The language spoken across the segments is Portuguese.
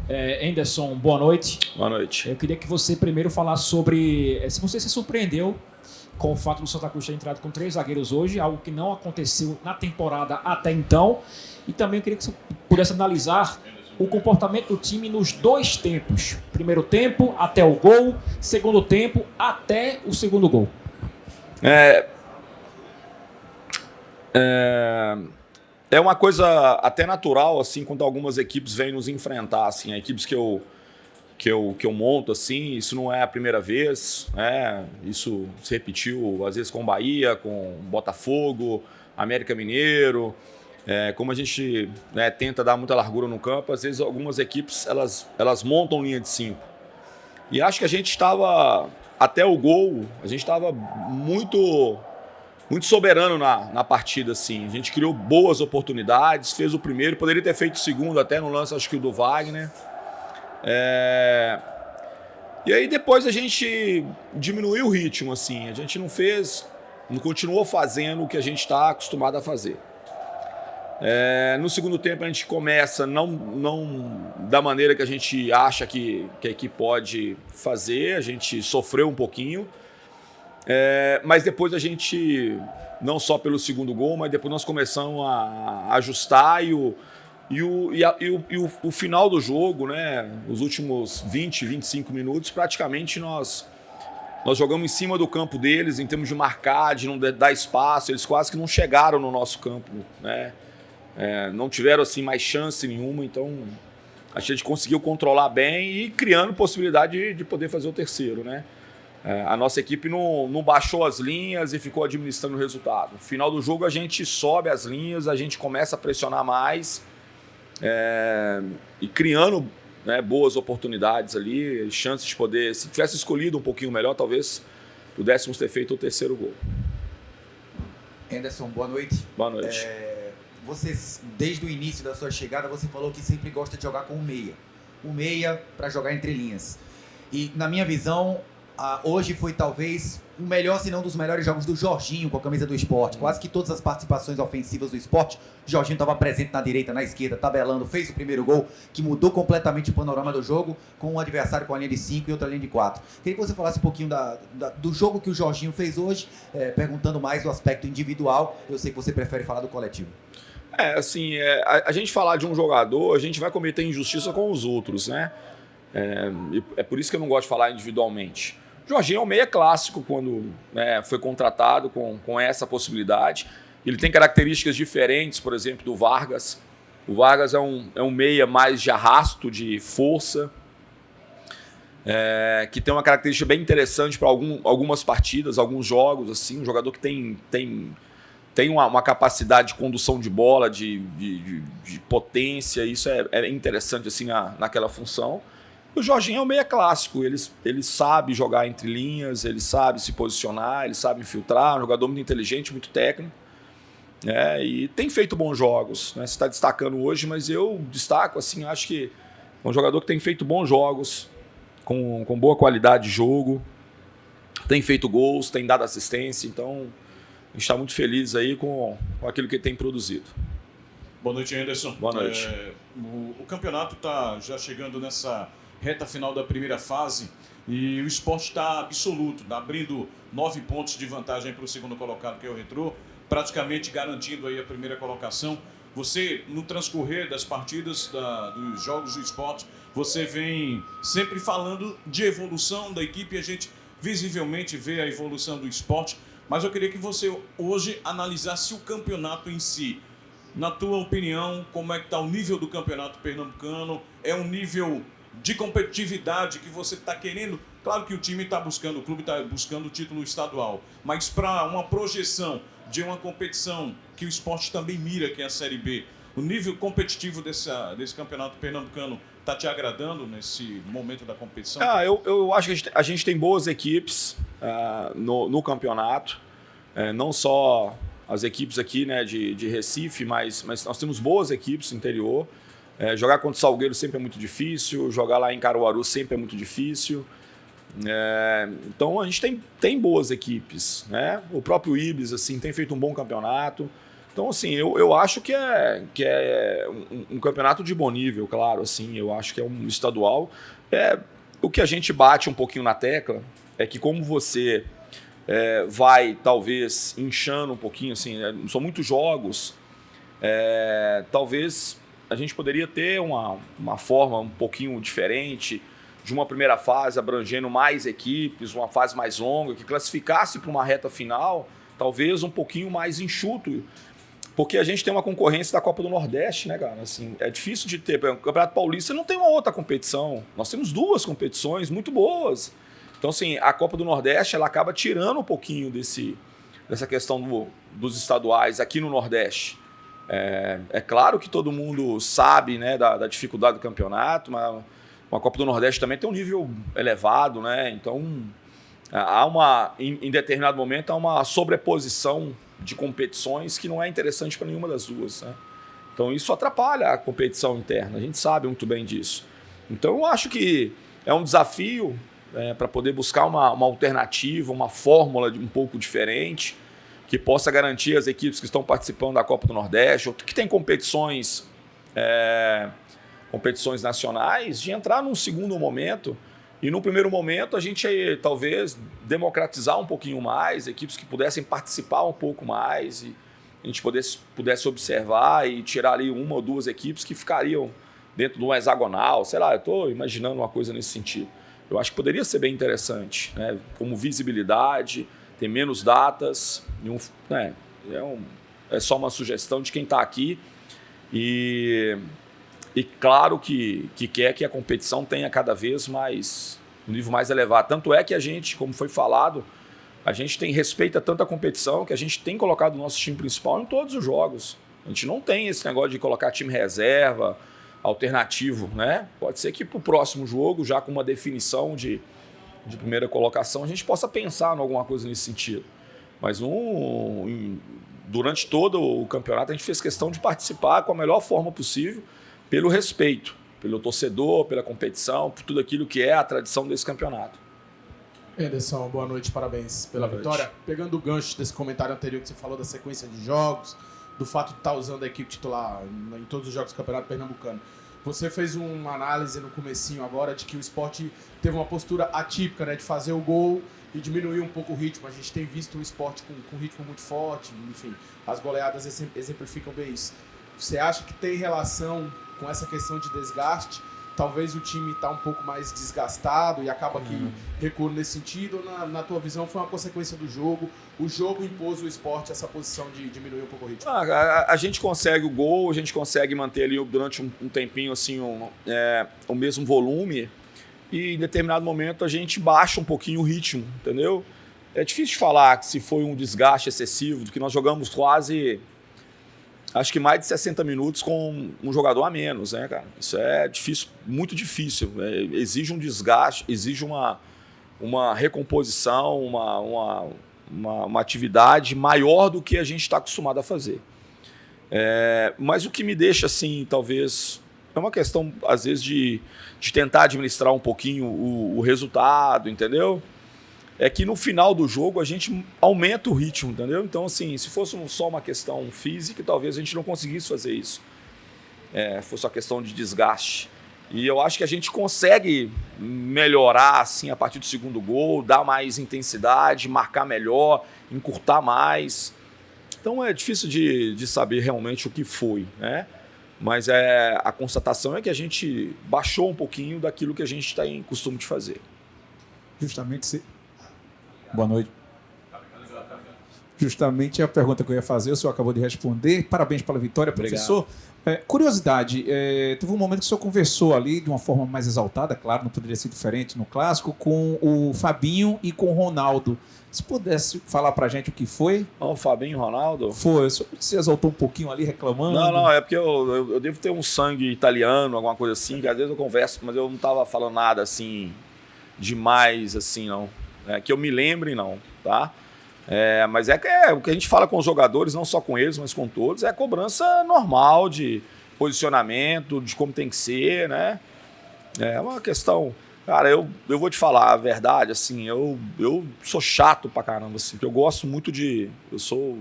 Anderson, boa noite. Boa noite. Eu queria que você primeiro falasse sobre se você se surpreendeu com o fato do Santa Cruz ter entrado com 3 zagueiros hoje, algo que não aconteceu na temporada até então. E também eu queria que você pudesse analisar o comportamento do time nos 2 tempos. Primeiro tempo até o gol, segundo tempo até o segundo gol. É uma coisa até natural, assim, quando algumas equipes vêm nos enfrentar, assim, equipes que eu monto, assim, isso não é a primeira vez, né? Isso se repetiu, às vezes, com Bahia, com Botafogo, América Mineiro. Como a gente, né, tenta dar muita largura no campo, às vezes algumas equipes, elas montam linha de 5. E acho que a gente estava, até o gol, a gente estava muito soberano na partida, assim. A gente criou boas oportunidades, fez o primeiro, poderia ter feito o segundo até no lance, acho que o do Wagner. E aí depois a gente diminuiu o ritmo, assim. A gente não continuou fazendo o que a gente está acostumado a fazer. No segundo tempo a gente começa não da maneira que a gente acha que a equipe pode fazer, a gente sofreu um pouquinho. Mas depois a gente, não só pelo segundo gol, mas depois nós começamos a ajustar e o final do jogo, né, os últimos 20, 25 minutos, praticamente nós jogamos em cima do campo deles, em termos de marcar, de não dar espaço, eles quase que não chegaram no nosso campo, né? Não tiveram assim mais chance nenhuma, então a gente conseguiu controlar bem e criando possibilidade de poder fazer o terceiro, né? A nossa equipe não baixou as linhas e ficou administrando o resultado. No final do jogo a gente sobe as linhas, a gente começa a pressionar mais e criando, né, boas oportunidades ali, chances de poder, se tivesse escolhido um pouquinho melhor, talvez pudéssemos ter feito o terceiro gol. Anderson, boa noite. Boa noite. Você, desde o início da sua chegada, você falou que sempre gosta de jogar com o meia. O meia para jogar entre linhas. E na minha visão, hoje foi talvez o melhor, se não um dos melhores jogos do Jorginho com a camisa do Sport. Quase que todas as participações ofensivas do Sport, Jorginho estava presente na direita, na esquerda, tabelando, fez o primeiro gol, que mudou completamente o panorama do jogo, com um adversário com a linha de 5 e outra linha de 4. Queria que você falasse um pouquinho do jogo que o Jorginho fez hoje, perguntando mais do aspecto individual. Eu sei que você prefere falar do coletivo. A gente falar de um jogador, a gente vai cometer injustiça com os outros, né? É por isso que eu não gosto de falar individualmente. O Jorginho é um meia clássico quando, né, foi contratado com essa possibilidade. Ele tem características diferentes, por exemplo, do Vargas. O Vargas é um meia mais de arrasto, de força, que tem uma característica bem interessante para algumas partidas, alguns jogos, assim, um jogador que tem uma capacidade de condução de bola, de potência, isso é interessante assim, naquela função. O Jorginho é um meia clássico, ele sabe jogar entre linhas, ele sabe se posicionar, ele sabe infiltrar, um jogador muito inteligente, muito técnico, e tem feito bons jogos, né? Você está destacando hoje, mas eu destaco, assim, acho que é um jogador que tem feito bons jogos, com boa qualidade de jogo, tem feito gols, tem dado assistência, então a gente está muito feliz aí com aquilo que ele tem produzido. Boa noite, Anderson. Boa noite. O campeonato está já chegando nessa reta final da primeira fase e o Sport está absoluto, tá abrindo 9 pontos de vantagem para o segundo colocado, que é o Retrô, praticamente garantindo aí a primeira colocação. Você, no transcorrer das partidas dos jogos do Sport, você vem sempre falando de evolução da equipe, a gente visivelmente vê a evolução do Sport, mas eu queria que você hoje analisasse o campeonato em si. Na tua opinião, como é que está o nível do campeonato pernambucano? É um nível de competitividade que você está querendo? Claro que o time está buscando, o clube está buscando o título estadual, mas para uma projeção de uma competição que o Sport também mira, que é a Série B, o nível competitivo desse campeonato pernambucano está te agradando nesse momento da competição? Eu acho que a gente tem boas equipes no campeonato, não só as equipes aqui, né, de Recife, mas nós temos boas equipes no interior. Jogar contra o Salgueiro sempre é muito difícil, jogar lá em Caruaru sempre é muito difícil. Então a gente tem boas equipes, né? O próprio Ibis assim, tem feito um bom campeonato. Então, assim, eu acho que é um campeonato de bom nível, claro, assim, eu acho que é um estadual. O que a gente bate um pouquinho na tecla é que como você vai, talvez, inchando um pouquinho, assim, são muitos jogos, talvez a gente poderia ter uma forma um pouquinho diferente de uma primeira fase abrangendo mais equipes, uma fase mais longa, que classificasse para uma reta final, talvez um pouquinho mais enxuto, porque a gente tem uma concorrência da Copa do Nordeste, né, cara? Assim, é difícil de ter. O Campeonato Paulista não tem uma outra competição. Nós temos 2 competições muito boas. Então, assim, a Copa do Nordeste ela acaba tirando um pouquinho dessa questão dos estaduais aqui no Nordeste. É claro que todo mundo sabe, né, da dificuldade do campeonato, mas a Copa do Nordeste também tem um nível elevado, né? Então, em determinado momento, há uma sobreposição de competições que não é interessante para nenhuma das duas, né? Então isso atrapalha a competição interna, a gente sabe muito bem disso. Então eu acho que é um desafio para poder buscar uma alternativa, uma fórmula um pouco diferente, que possa garantir as equipes que estão participando da Copa do Nordeste, ou que tem competições nacionais, de entrar num segundo momento. E no primeiro momento a gente talvez democratizar um pouquinho mais, equipes que pudessem participar um pouco mais e a gente pudesse observar e tirar ali 1 ou 2 equipes que ficariam dentro de um hexagonal, sei lá, eu estou imaginando uma coisa nesse sentido. Eu acho que poderia ser bem interessante, né? Como visibilidade, ter menos datas, é só uma sugestão de quem está aqui e claro que quer que a competição tenha cada vez mais um nível mais elevado. Tanto é que a gente, como foi falado, a gente respeita tanto a competição que a gente tem colocado o nosso time principal em todos os jogos. A gente não tem esse negócio de colocar time reserva, alternativo, né? Pode ser que para o próximo jogo, já com uma definição de primeira colocação, a gente possa pensar em alguma coisa nesse sentido. Mas durante todo o campeonato a gente fez questão de participar com a melhor forma possível, pelo respeito, pelo torcedor, pela competição, por tudo aquilo que é a tradição desse campeonato. Anderson, boa noite, parabéns pela vitória. Pegando o gancho desse comentário anterior que você falou da sequência de jogos, do fato de estar usando a equipe titular em todos os jogos do Campeonato Pernambucano, você fez uma análise no comecinho agora de que o Sport teve uma postura atípica, né, de fazer o gol e diminuir um pouco o ritmo. A gente tem visto o Sport com um ritmo muito forte, enfim, as goleadas exemplificam bem isso. Você acha que tem relação com essa questão de desgaste? Talvez o time está um pouco mais desgastado e acaba que recua nesse sentido, ou na tua visão foi uma consequência do jogo? O jogo impôs o Sport essa posição de diminuir um pouco o ritmo? A gente consegue o gol, a gente consegue manter ali durante um tempinho assim, o mesmo volume e em determinado momento a gente baixa um pouquinho o ritmo, entendeu? É difícil de falar que se foi um desgaste excessivo, do que nós jogamos quase... Acho que mais de 60 minutos com um jogador a menos, né, cara? Isso é difícil, muito difícil. Exige um desgaste, exige uma recomposição, uma atividade maior do que a gente está acostumado a fazer. Mas o que me deixa, assim, talvez... É uma questão, às vezes, de tentar administrar um pouquinho o resultado, entendeu? É que no final do jogo a gente aumenta o ritmo, entendeu? Então, assim, se fosse só uma questão física, talvez a gente não conseguisse fazer isso. Fosse uma questão de desgaste. E eu acho que a gente consegue melhorar, assim, a partir do segundo gol, dar mais intensidade, marcar melhor, encurtar mais. Então é difícil de saber realmente o que foi, né? Mas a constatação é que a gente baixou um pouquinho daquilo que a gente tem costume de fazer. Justamente Boa noite. Justamente a pergunta que eu ia fazer, o senhor acabou de responder. Parabéns pela vitória, professor. Curiosidade, teve um momento que o senhor conversou ali de uma forma mais exaltada, claro, não poderia ser diferente no clássico, com o Fabinho e com o Ronaldo. Se pudesse falar pra gente o que foi? O Fabinho e o Ronaldo? Foi, você exaltou um pouquinho ali reclamando? Não, é porque eu devo ter um sangue italiano, alguma coisa assim, que às vezes eu converso, mas eu não tava falando nada assim, demais assim, não. Que eu me lembre, não, tá? Mas o que a gente fala com os jogadores, não só com eles, mas com todos, é cobrança normal de posicionamento, de como tem que ser, né? É uma questão... Cara, eu vou te falar a verdade, assim, eu sou chato pra caramba, assim, porque eu gosto muito de... Eu sou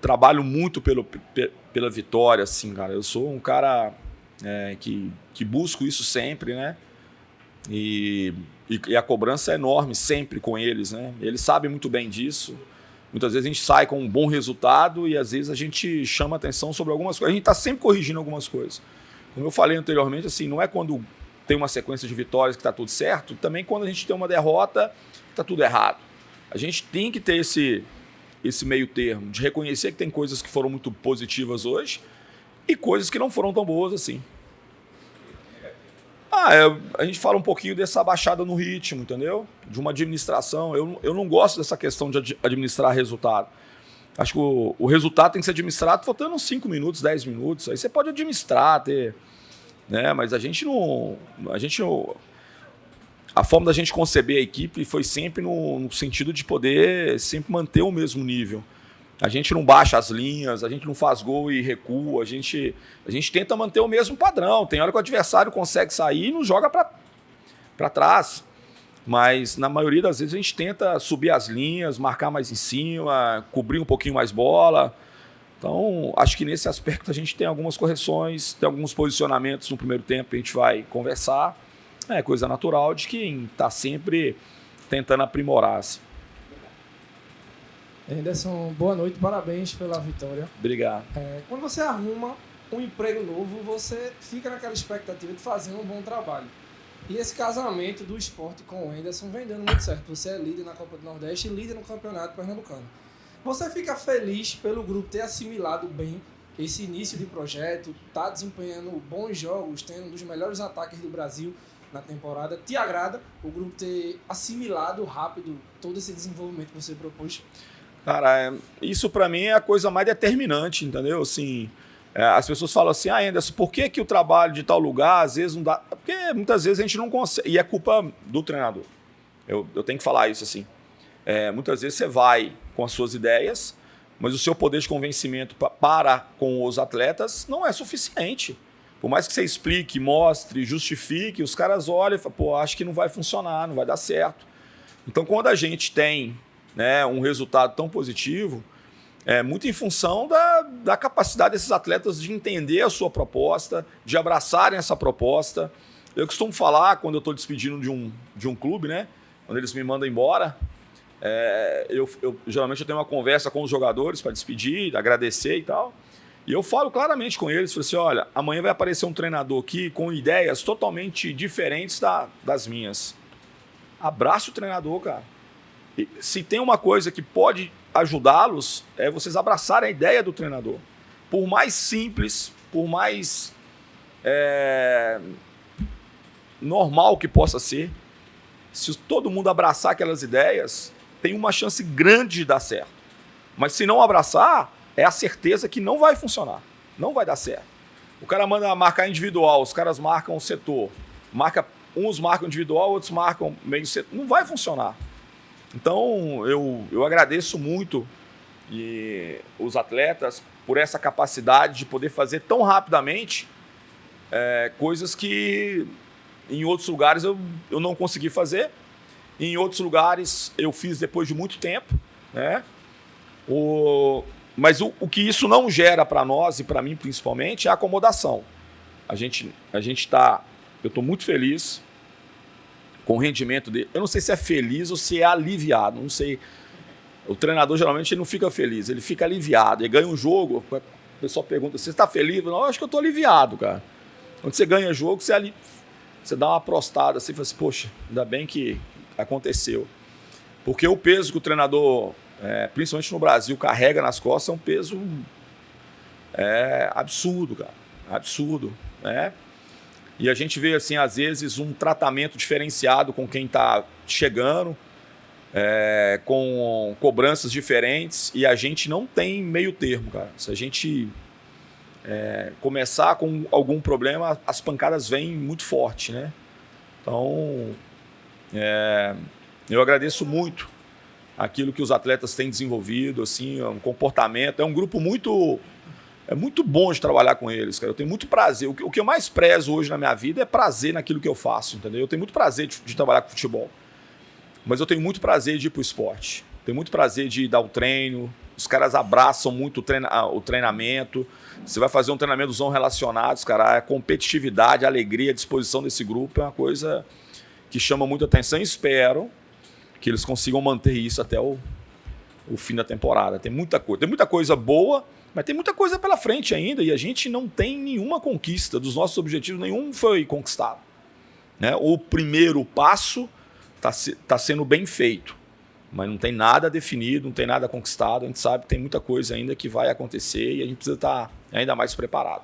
trabalho muito pela vitória, assim, cara. Eu sou um cara que busco isso sempre, né? E a cobrança é enorme sempre com eles, né? Eles sabem muito bem disso. Muitas vezes a gente sai com um bom resultado e às vezes a gente chama atenção sobre algumas coisas. A gente está sempre corrigindo algumas coisas. Como eu falei anteriormente, assim, não é quando tem uma sequência de vitórias que está tudo certo, também quando a gente tem uma derrota que está tudo errado. A gente tem que ter esse meio termo, de reconhecer que tem coisas que foram muito positivas hoje e coisas que não foram tão boas assim. A gente fala um pouquinho dessa baixada no ritmo, entendeu? De uma administração. Eu não gosto dessa questão de administrar resultado. Acho que o resultado tem que ser administrado faltando uns 5 minutos, 10 minutos. Aí você pode administrar, né? Mas a gente não... A forma da gente conceber a equipe foi sempre no sentido de poder sempre manter o mesmo nível. A gente não baixa as linhas, a gente não faz gol e recua, a gente tenta manter o mesmo padrão. Tem hora que o adversário consegue sair e nos joga para trás. Mas na maioria das vezes a gente tenta subir as linhas, marcar mais em cima, cobrir um pouquinho mais bola. Então, acho que nesse aspecto a gente tem algumas correções, tem alguns posicionamentos no primeiro tempo que a gente vai conversar. É coisa natural de quem está sempre tentando aprimorar. Assim. Henderson, boa noite, parabéns pela vitória. Obrigado. Quando você arruma um emprego novo, você fica naquela expectativa de fazer um bom trabalho. E esse casamento do esporte com o Henderson vem dando muito certo. Você é líder na Copa do Nordeste e líder no Campeonato Pernambucano. Você fica feliz pelo grupo ter assimilado bem esse início de projeto, tá desempenhando bons jogos, tendo um dos melhores ataques do Brasil na temporada. Te agrada o grupo ter assimilado rápido todo esse desenvolvimento que você propôs? Cara, isso pra mim é a coisa mais determinante, entendeu? Assim, as pessoas falam assim, Henderson, por que o trabalho de tal lugar às vezes não dá? Porque muitas vezes a gente não consegue, e é culpa do treinador. Eu tenho que falar isso assim. Muitas vezes você vai com as suas ideias, mas o seu poder de convencimento para com os atletas não é suficiente. Por mais que você explique, mostre, justifique, os caras olham e falam, pô, acho que não vai funcionar, não vai dar certo. Então, quando a gente tem, né, um resultado tão positivo, é muito em função da capacidade desses atletas de entender a sua proposta, de abraçarem essa proposta. Eu costumo falar, quando eu estou despedindo de um clube, né, quando eles me mandam embora, geralmente eu tenho uma conversa com os jogadores para despedir, agradecer e tal. E eu falo claramente com eles, falo assim, olha, amanhã vai aparecer um treinador aqui com ideias totalmente diferentes das minhas. Abraça o treinador, cara. E se tem uma coisa que pode ajudá-los, é vocês abraçarem a ideia do treinador. Por mais simples, por mais normal que possa ser, se todo mundo abraçar aquelas ideias, tem uma chance grande de dar certo. Mas se não abraçar, é a certeza que não vai funcionar. Não vai dar certo. O cara manda marcar individual, os caras marcam o setor. Uns marcam individual, outros marcam meio setor. Não vai funcionar. Então, eu agradeço muito os atletas por essa capacidade de poder fazer tão rapidamente coisas que em outros lugares eu não consegui fazer. Em outros lugares eu fiz depois de muito tempo, né? Mas o que isso não gera para nós e para mim principalmente é a acomodação. Eu estou muito feliz com o rendimento dele. Eu não sei se é feliz ou se é aliviado, não sei. O treinador geralmente ele não fica feliz, ele fica aliviado. Ele ganha um jogo, o pessoal pergunta, você está feliz? Não, eu acho que eu estou aliviado, cara. Quando você ganha jogo, você dá uma prostada assim, fala assim, poxa, ainda bem que aconteceu. Porque o peso que o treinador, principalmente no Brasil, carrega nas costas é um peso absurdo, cara. Absurdo, né? E a gente vê, assim, às vezes, um tratamento diferenciado com quem está chegando, com cobranças diferentes, e a gente não tem meio termo, cara. Se a gente começar com algum problema, as pancadas vêm muito forte, né? Então, eu agradeço muito aquilo que os atletas têm desenvolvido, assim, um comportamento. É um grupo muito bom de trabalhar com eles, cara. Eu tenho muito prazer. O que eu mais prezo hoje na minha vida é prazer naquilo que eu faço, entendeu? Eu tenho muito prazer de trabalhar com futebol, mas eu tenho muito prazer de ir para o esporte. tenho muito prazer de dar o treino. Os caras abraçam muito o treinamento. Você vai fazer um treinamento dos relacionados, cara. A competitividade, a alegria, a disposição desse grupo é uma coisa que chama muita atenção e espero que eles consigam manter isso até o fim da temporada. Tem muita coisa boa, mas tem muita coisa pela frente ainda e a gente não tem nenhuma conquista. Dos nossos objetivos, nenhum foi conquistado. Né? O primeiro passo está sendo bem feito. Mas não tem nada definido, não tem nada conquistado. A gente sabe que tem muita coisa ainda que vai acontecer e a gente precisa estar ainda mais preparado.